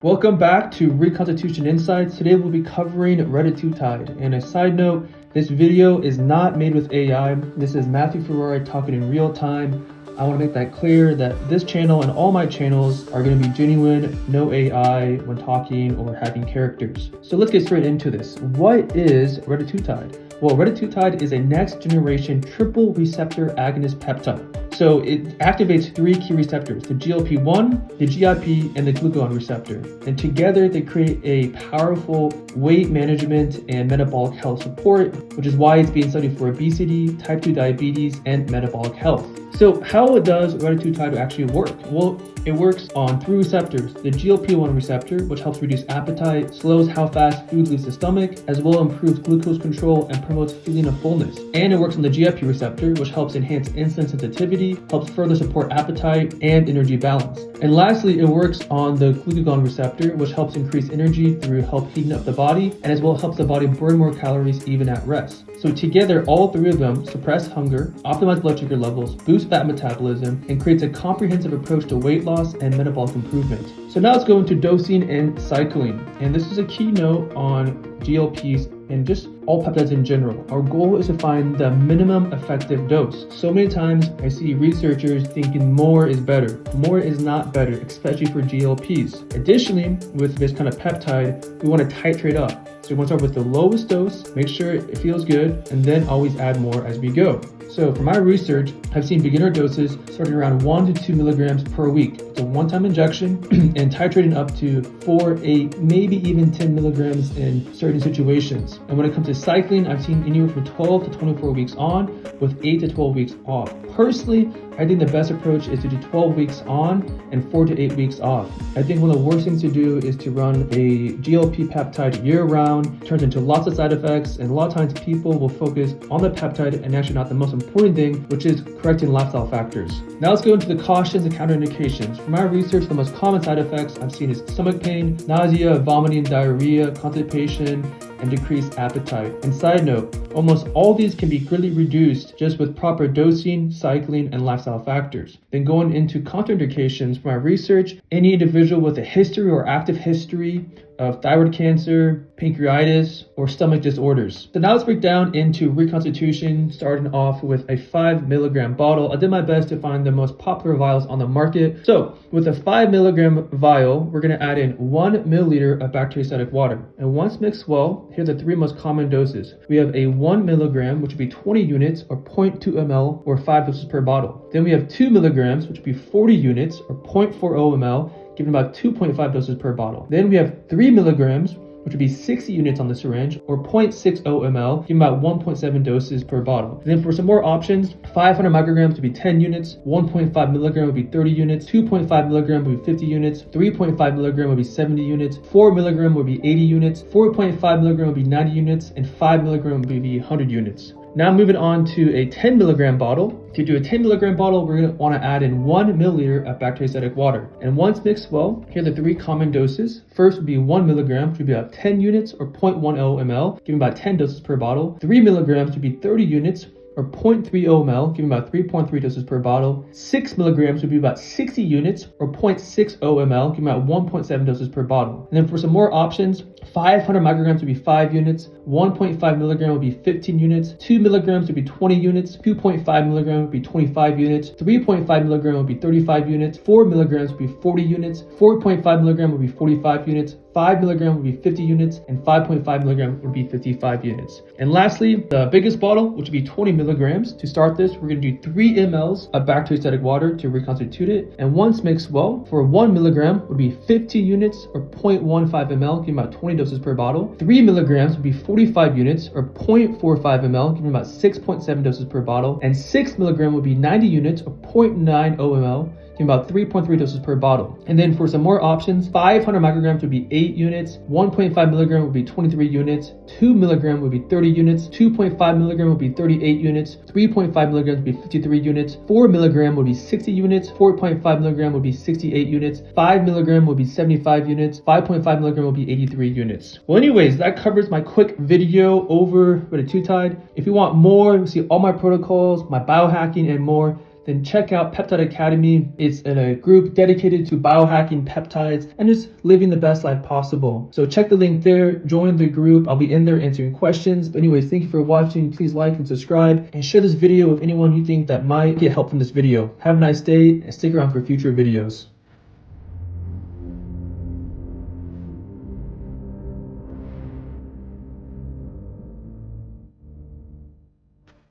Welcome back to Reconstitution Insights. Today we'll be covering Retatrutide. And a side note, this video is not made with AI. This is Matthew Ferrari talking in real time. I want to make that clear that this channel and all my channels are going to be genuine, no AI when talking or having characters. So let's get straight into this. What is Retatrutide? Well, Retatrutide is a next generation triple receptor agonist peptide. So it activates three key receptors, the GLP-1, the GIP, and the glucagon receptor. And together they create a powerful weight management and metabolic health support, which is why it's being studied for obesity, type 2 diabetes, and metabolic health. So how does Retatrutide actually work? Well, it works on three receptors. The GLP-1 receptor, which helps reduce appetite, slows how fast food leaves the stomach, as well as improves glucose control and promotes feeling of fullness. And it works on the GIP receptor, which helps enhance insulin sensitivity, helps further support appetite and energy balance. And lastly, it works on the glucagon receptor, which helps increase energy through help heating up the body, and as well helps the body burn more calories even at rest. So together, all three of them suppress hunger, optimize blood sugar levels, boost fat metabolism, and creates a comprehensive approach to weight loss and metabolic improvement. So now let's go into dosing and cycling. And this is a key note on GLPs and just all peptides in general. Our goal is to find the minimum effective dose. So many times I see researchers thinking more is better. More is not better, especially for GLPs. Additionally, with this kind of peptide, we want to titrate up. So we want to start with the lowest dose, make sure it feels good, and then always add more as we go. So for my research, I've seen beginner doses starting around 1 to 2 milligrams per week. It's a one-time injection and titrating up to 4, 8, maybe even 10 milligrams in certain situations. And when it comes to cycling, I've seen anywhere from 12 to 24 weeks on with 8 to 12 weeks off. Personally, I think the best approach is to do 12 weeks on and 4 to 8 weeks off. I think one of the worst things to do is to run a GLP peptide year-round, turns into lots of side effects, and a lot of times people will focus on the peptide and actually not the most important thing, which is correcting lifestyle factors. Now let's go into the cautions and counterindications. For my research, the most common side effects I've seen is stomach pain, nausea, vomiting, diarrhea, constipation, and decreased appetite. And side note, almost all these can be greatly reduced just with proper dosing, cycling, and lifestyle factors. Then going into contraindications, for my research, any individual with a history or active history of thyroid cancer, pancreatitis, or stomach disorders. So now let's break down into Reconstitution, starting off with a 5 milligram bottle. I did my best to find the most popular vials on the market. So with a 5 milligram vial, we're gonna add in 1 milliliter of bacteriostatic water. And once mixed well, here are the three most common doses. We have a 1 milligram, which would be 20 units or 0.2 ml or 5 doses per bottle. Then we have 2 milligrams, which would be 40 units or 0.40 ml, giving about 2.5 doses per bottle. Then we have 3 milligrams, which would be 60 units on the syringe, or 0.60 ml, giving about 1.7 doses per bottle. And then for some more options, 500 micrograms would be 10 units, 1.5 milligram would be 30 units, 2.5 milligram would be 50 units, 3.5 milligram would be 70 units, 4 milligram would be 80 units, 4.5 milligram would be 90 units, and 5 milligram would be 100 units. Now moving on to a 10 milligram bottle. To do a 10 milligram bottle, we're going to want to add in 1 milliliter of bacteriostatic water. And once mixed well, here are the three common doses. First would be 1 milligram, which would be about 10 units or 0.10 ml, giving about 10 doses per bottle. 3 milligrams would be 30 units or 0.30 ml, giving about 3.3 doses per bottle. 6 milligrams would be about 60 units or 0.60 ml, giving about 1.7 doses per bottle. And then for some more options, 500 micrograms would be 5 units, 1.5 milligram would be 15 units, 2 milligrams would be 20 units, 2.5 milligram would be 25 units, 3.5 milligram would be 35 units, 4 milligrams would be 40 units, 4.5 milligram would be 45 units, 5 milligram would be 50 units, and 5.5 milligram would be 55 units. And lastly, the biggest bottle, which would be 20 milligrams. To start this, we're going to do 3 mLs of bacteriostatic water to reconstitute it. And once mixed well, for 1 milligram would be 50 units or 0.15 ml, giving about 20 doses per bottle. 3 milligrams would be 45 units or 0.45 ml, giving about 6.7 doses per bottle. And 6 milligram would be 90 units or 0.90 ml, about 3.3 doses per bottle. And then for some more options, 500 micrograms would be 8 units, 1.5 milligram would be 23 units, 2 milligram would be 30 units, 2.5 milligram would be 38 units, 3.5 milligrams would be 53 units, 4 milligram would be 60 units, 4.5 milligram would be 68 units, 5 milligram would be 75 units, 5.5 milligram would be 83 units. Well, anyways, that covers my quick video over Retatrutide. If you want more, you see all my protocols, my biohacking, and more, then check out Peptide Academy. It's in a group dedicated to biohacking peptides and just living the best life possible. So check the link there, join the group. I'll be in there answering questions. But anyways, thank you for watching. Please like and subscribe and share this video with anyone you think that might get help from this video. Have a nice day and stick around for future videos.